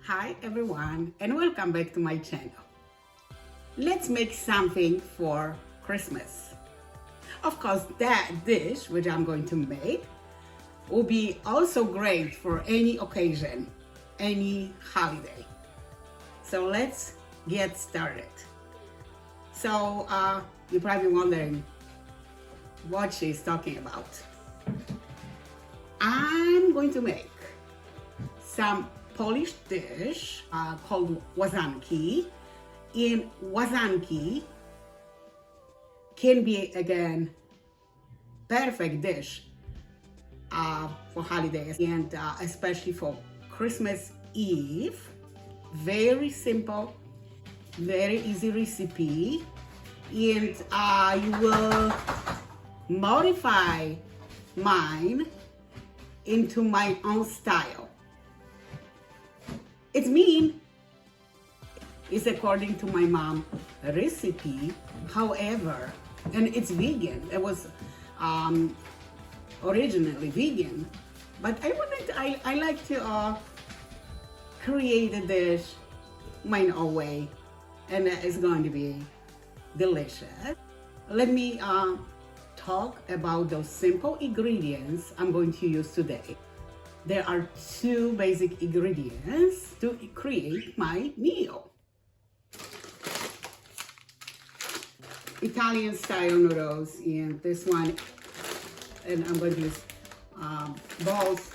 Hi everyone and welcome back to my channel. Let's make something for Christmas. Of course, that dish which I'm going to make will be also great for any occasion, any holiday. So let's get started. So you're probably wondering what she's talking about. I'm going to make some Polish dish called Lazanki. In Lazanki can be again perfect dish for holidays and especially for Christmas Eve. Very simple, very easy recipe, and you will modify mine into my own style. It's mean, it's according to my mom's recipe, however, and it's vegan. It was originally vegan, but I like to create a dish my own way, and it's going to be delicious. Let me talk about those simple ingredients I'm going to use today. There are two basic ingredients to create my meal. Italian style noodles, and this one, and I'm going to use balls,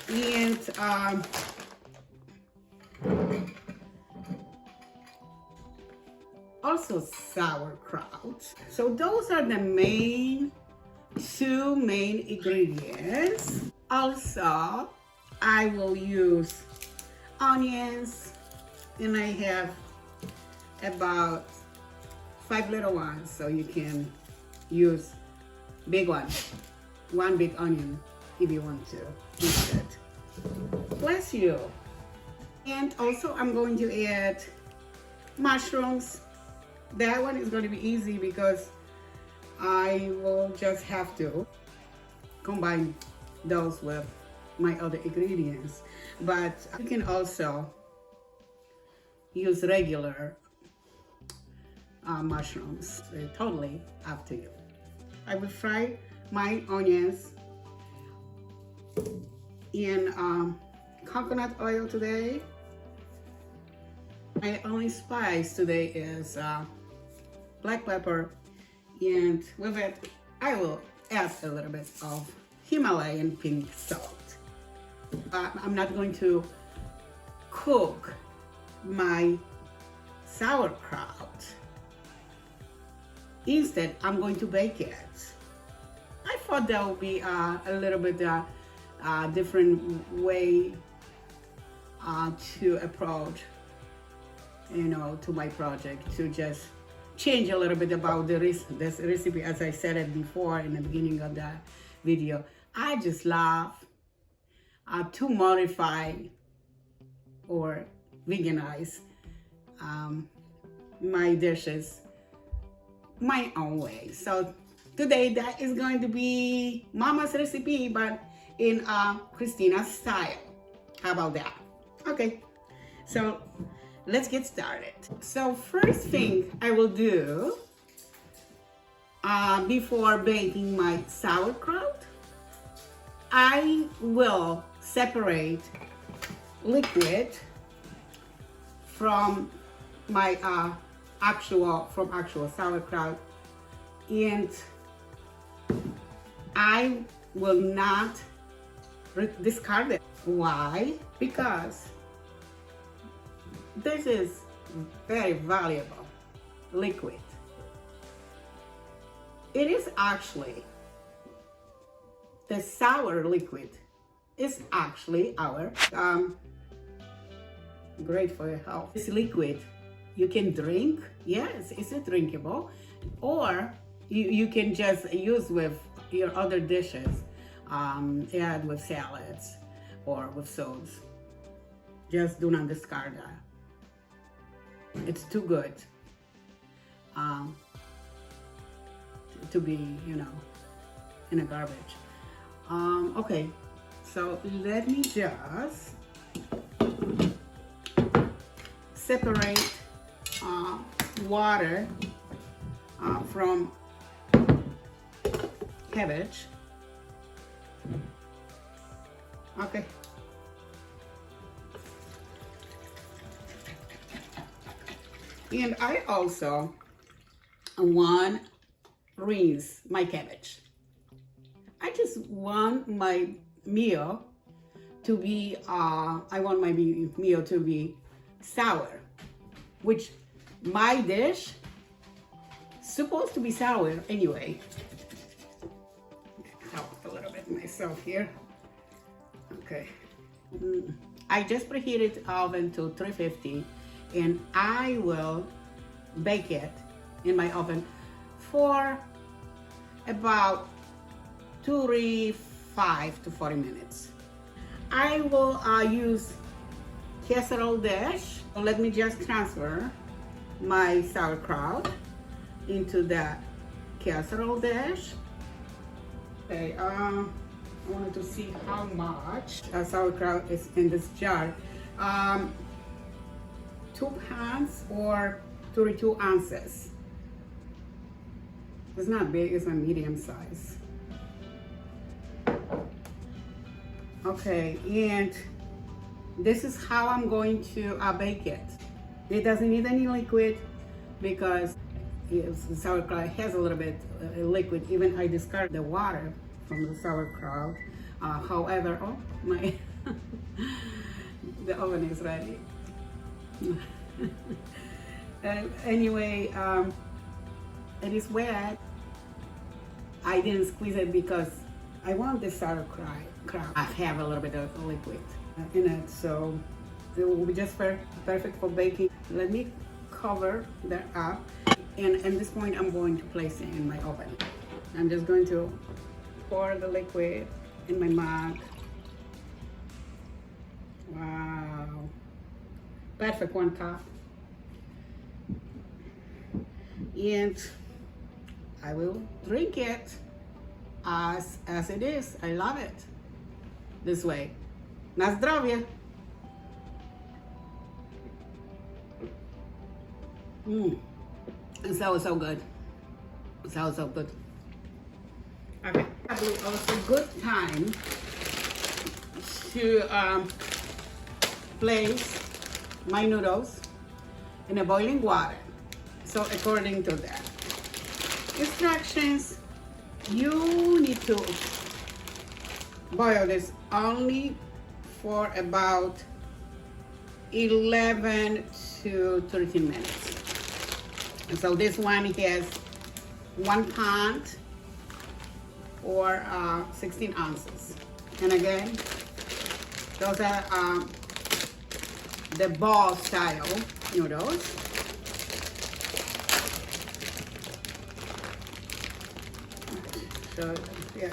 and also sauerkraut. So those are the two main ingredients. Also, I will use onions, and I have about 5 little ones, so you can use big ones, one big onion if you want to use it. Bless you. And also I'm going to add mushrooms. That one is going to be easy because I will just have to combine those with my other ingredients, but you can also use regular mushrooms. Totally up to you. I will fry my onions in coconut oil today. My only spice today is black pepper, and with it I will add a little bit of Himalayan pink salt. I'm not going to cook my sauerkraut. Instead, I'm going to bake it. I thought that would be a little bit different way to approach, to my project, to just change a little bit about this recipe. As I said it before in the beginning of the video, I just love to modify or veganize my dishes my own way. So today that is going to be Mama's recipe, but in Christina's style. How about that? Okay, so let's get started. So first thing I will do before baking my sauerkraut, I will separate liquid from my actual sauerkraut, and I will not discard it. Why? Because this is very valuable liquid. It is actually, the sour liquid is actually our great for your health. This liquid you can drink. Yes, it's drinkable, or you can just use with your other dishes, add with salads or with soups. Just do not discard that. It's too good to be, in a garbage. Okay, so let me just separate water from cabbage. Okay. And I also want rinse my cabbage. I just want my meal to be, I want my meal to be sour, which my dish supposed to be sour anyway. Help a little bit myself here. Okay. I just preheated the oven to 350 and I will bake it in my oven for about 35 to 40 minutes. I will use casserole dish. So let me just transfer my sauerkraut into that casserole dish. Okay, I wanted to see how much sauerkraut is in this jar. 2 pounds or 32 ounces. It's not big, it's a medium size. Okay, and this is how I'm going to bake it. It doesn't need any liquid because the sauerkraut has a little bit liquid. Even I discard the water from the sauerkraut. However, oh my, the oven is ready. Anyway, it is wet. I didn't squeeze it because I want the sauerkraut. I have a little bit of liquid in it, so it will be just perfect for baking. Let me cover that up, and at this point I'm going to place it in my oven. I'm just going to pour the liquid in my mug. Wow, perfect, 1 cup. And I will drink it as it is. I love it this way. Na zdrowie. So good. So good. Okay, probably also good time to place my noodles in a boiling water. So according to that instructions, you need to boil this only for about 11 to 13 minutes. And so this one has 1 pound or 16 ounces. And again, those are the ball style noodles. So, yeah.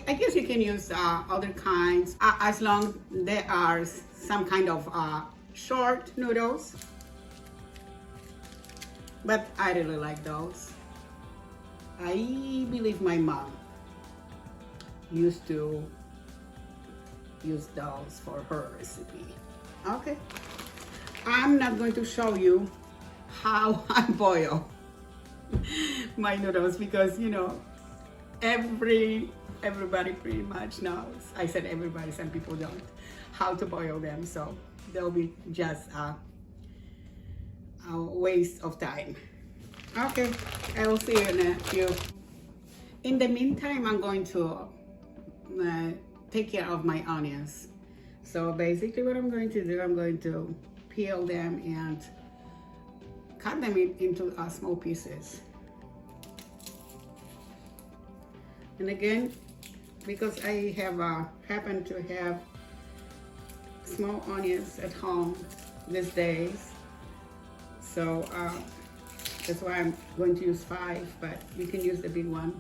I guess you can use other kinds as long there are some kind of short noodles. But I really like those. I believe my mom used to use those for her recipe. Okay. I'm not going to show you how I boil my noodles because, you know, everybody pretty much knows. I said everybody, some people don't, how to boil them. So they'll be just a waste of time. Okay, I will see you in a few. In the meantime, I'm going to take care of my onions. So basically what I'm going to do, I'm going to peel them and cut them into small pieces. And again, because I have happen to have small onions at home these days, so that's why I'm going to use 5, but you can use the big one.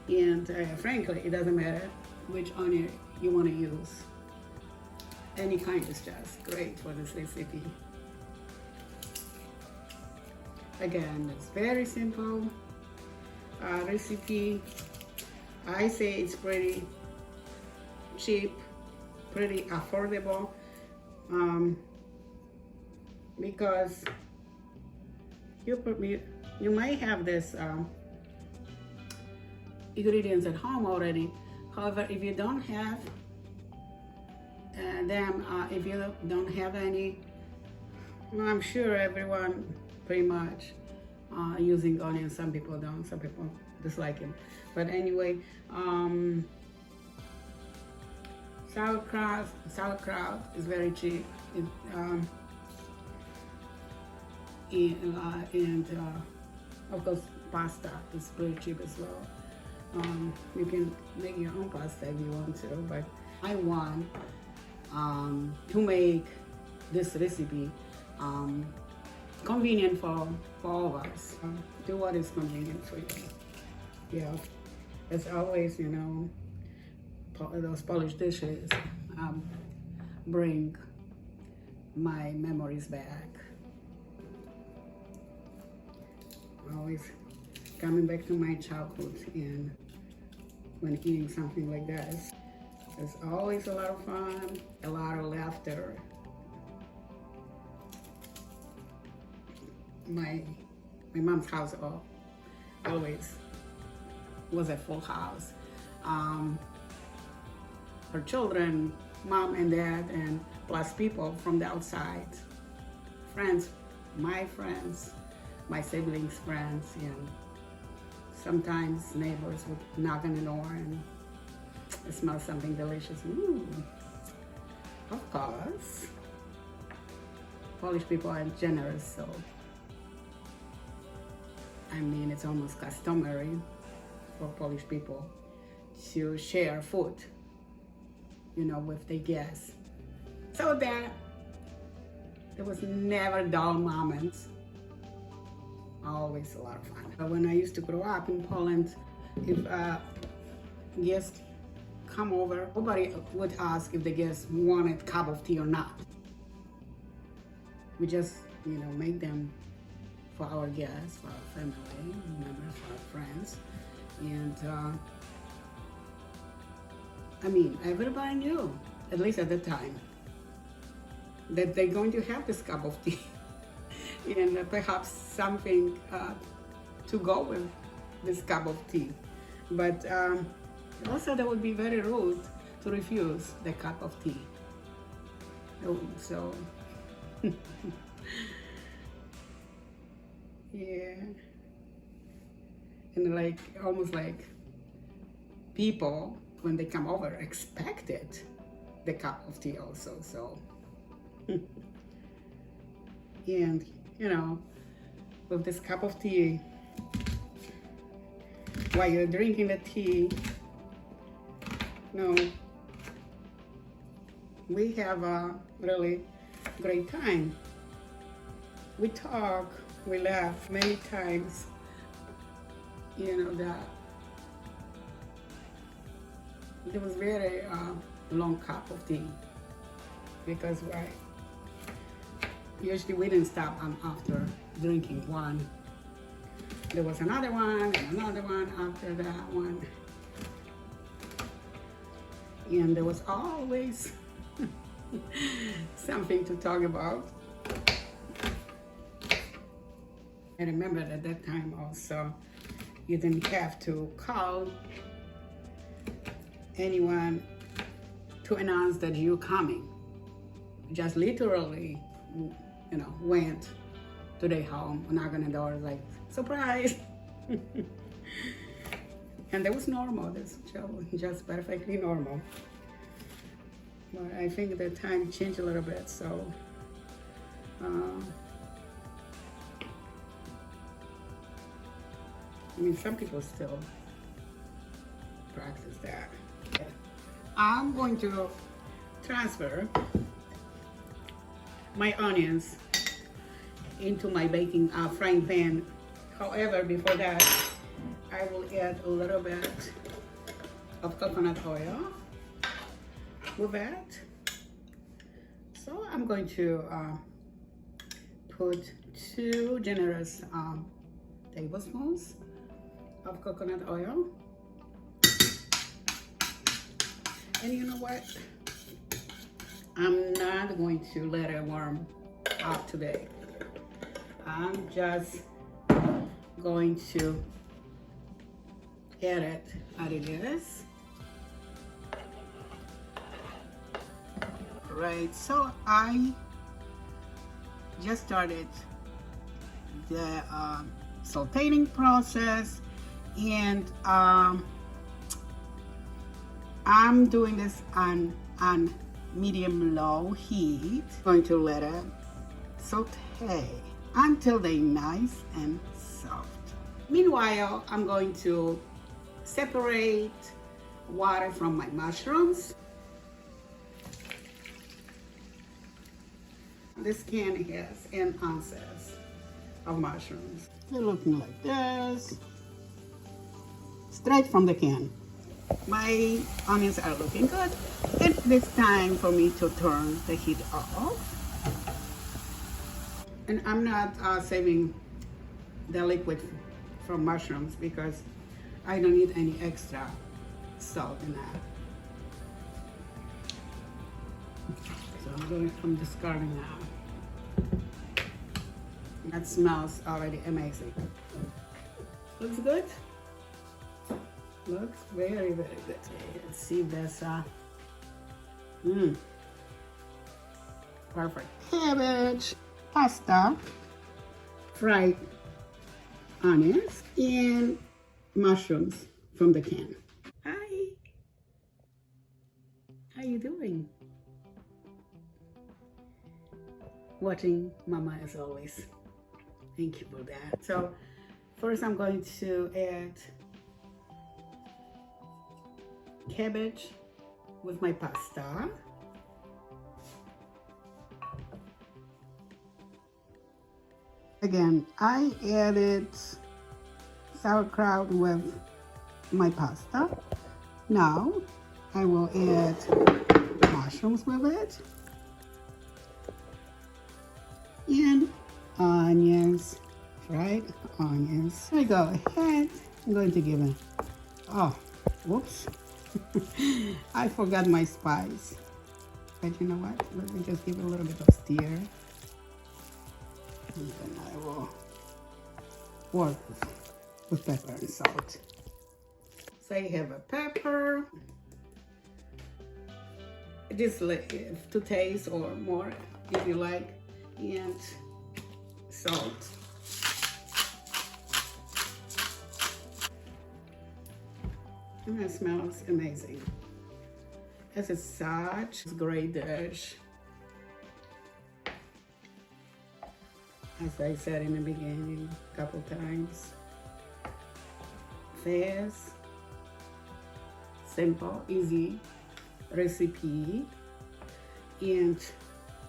And frankly, it doesn't matter which onion you want to use. Any kind is just great for this recipe. Again, it's very simple recipe. I say it's pretty cheap, pretty affordable, because you might have this ingredients at home already. However, if you don't have them, if you don't have any, well, I'm sure everyone pretty much using onions. Some people don't, some people dislike them. But anyway, sauerkraut is very cheap. And of course, pasta is pretty cheap as well. You can make your own pasta if you want to, but I want to make this recipe convenient for all of us. Do what is convenient for you. Yeah, as always, you know, those Polish dishes bring my memories back. Always coming back to my childhood, and when eating something like this, it's always a lot of fun, a lot of laughter. My mom's house always was a full house. Her children, mom and dad, and plus people from the outside, friends, my siblings' friends, and sometimes neighbors would knock on the door and smell something delicious. Ooh, of course. Polish people are generous, so I mean, it's almost customary for Polish people to share food, you know, with their guests. So there was never dull moments. Always a lot of fun. When I used to grow up in Poland, if guests come over, nobody would ask if the guests wanted a cup of tea or not. We just, you know, make them for our guests, for our family members, for our friends. And I mean, everybody knew, at least at the time, that they're going to have this cup of tea. And perhaps something to go with this cup of tea. But also that would be very rude to refuse the cup of tea. So, yeah. And like, almost like people, when they come over, expected the cup of tea also, so. And, you know, with this cup of tea, while you're drinking the tea, you know, we have a really great time. We talk, we laugh many times, you know, that there was very long cup of tea, because usually we didn't stop after drinking one. There was another one and another one after that one. And there was always something to talk about. I remember at that time also, you didn't have to call anyone to announce that you're coming. Just literally, you know, went to their home, knock on the door, like, surprise! And that was normal, that's just perfectly normal. But I think the time changed a little bit, so I mean, some people still practice that. I'm going to transfer my onions into my baking frying pan. However, before that, I will add a little bit of coconut oil with that. So I'm going to put 2 generous tablespoons of coconut oil. And you know what? I'm not going to let it warm up today. I'm just going to add it as it is. Right, so I just started the sauteing process, and I'm doing this on medium-low heat. Going to let it saute until they're nice and soft. Meanwhile, I'm going to separate water from my mushrooms. This can has 10 ounces of mushrooms. They're looking like this, straight from the can. My onions are looking good. It's time for me to turn the heat off. And I'm not saving the liquid from mushrooms because I don't need any extra salt in that. So I'm discarding now. That smells already amazing. Looks good? Looks very, very good. Let's see this. Perfect. Cabbage, pasta, fried onions, and mushrooms from the can. Hi. How you doing? Watching Mama as always. Thank you for that. So first I'm going to add cabbage with my pasta. Again, I added sauerkraut with my pasta. Now I will add mushrooms with it and onions, fried onions. I go ahead. I'm going to give it. Oh, whoops. I forgot my spice. But you know what? Let me just give it a little bit of stir. And then I will work with pepper and salt. So you have a pepper. Just to taste or more if you like. And salt. And that smells amazing. This is such a great dish. As I said in the beginning a couple times, fast, simple, easy recipe, and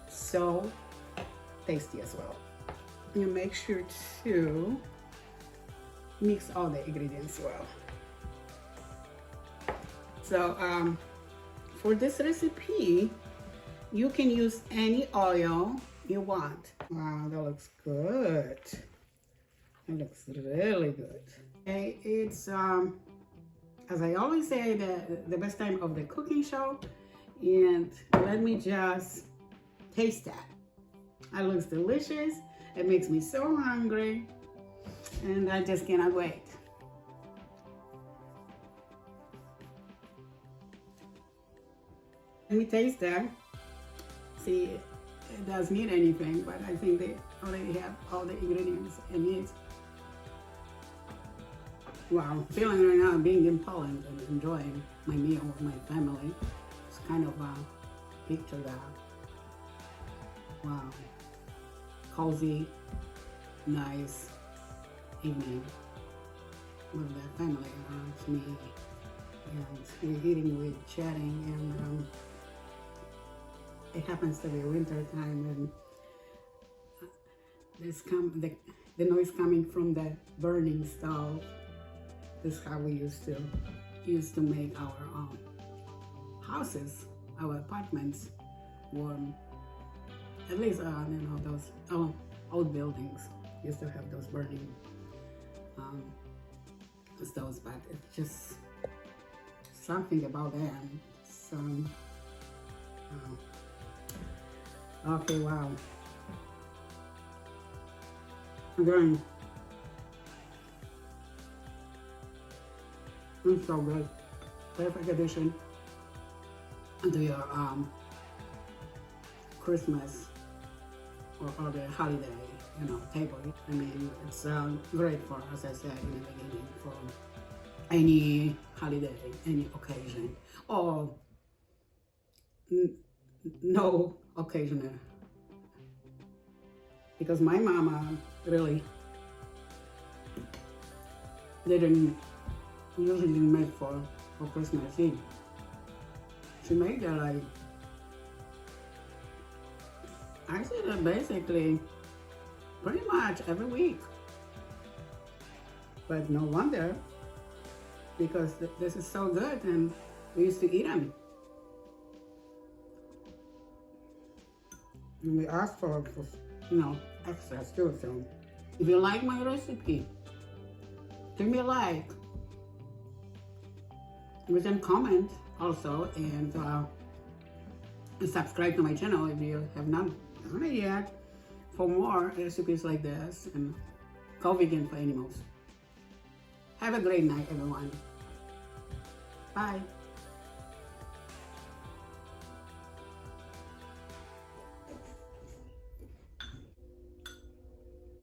so tasty as well. You make sure to mix all the ingredients well. So for this recipe, you can use any oil you want. Wow, that looks good. That looks really good. Okay, it's as I always say, the best time of the cooking show, and let me just taste that. It looks delicious. It makes me so hungry, and I just cannot wait. Let me taste that. See, it doesn't need anything, but I think they already have all the ingredients it needs. Wow, feeling right now being in Poland and enjoying my meal with my family. It's kind of picture that. Wow, cozy, nice evening with the family around me, and we're eating, we're chatting, and it happens to be winter time, and the noise coming from the burning stove. This is how we used to make our houses, our apartments warm. At least those old buildings used to have those burning stoves, but it's just something about them. some. Okay, wow. Again, it's so good. Perfect addition to your Christmas or other holiday, table. I mean, it's great for, as I said in the beginning, for any holiday, any occasion, or no occasion. Because my mama really didn't usually make for Christmas Eve. She made that like, I see that basically pretty much every week. But no wonder, because this is so good and we used to eat them. And we asked for extras too. So if you like my recipe, give me a like. You can comment also and subscribe to my channel if you have not done it yet for more recipes like this and go vegan for animals. Have a great night, everyone. Bye.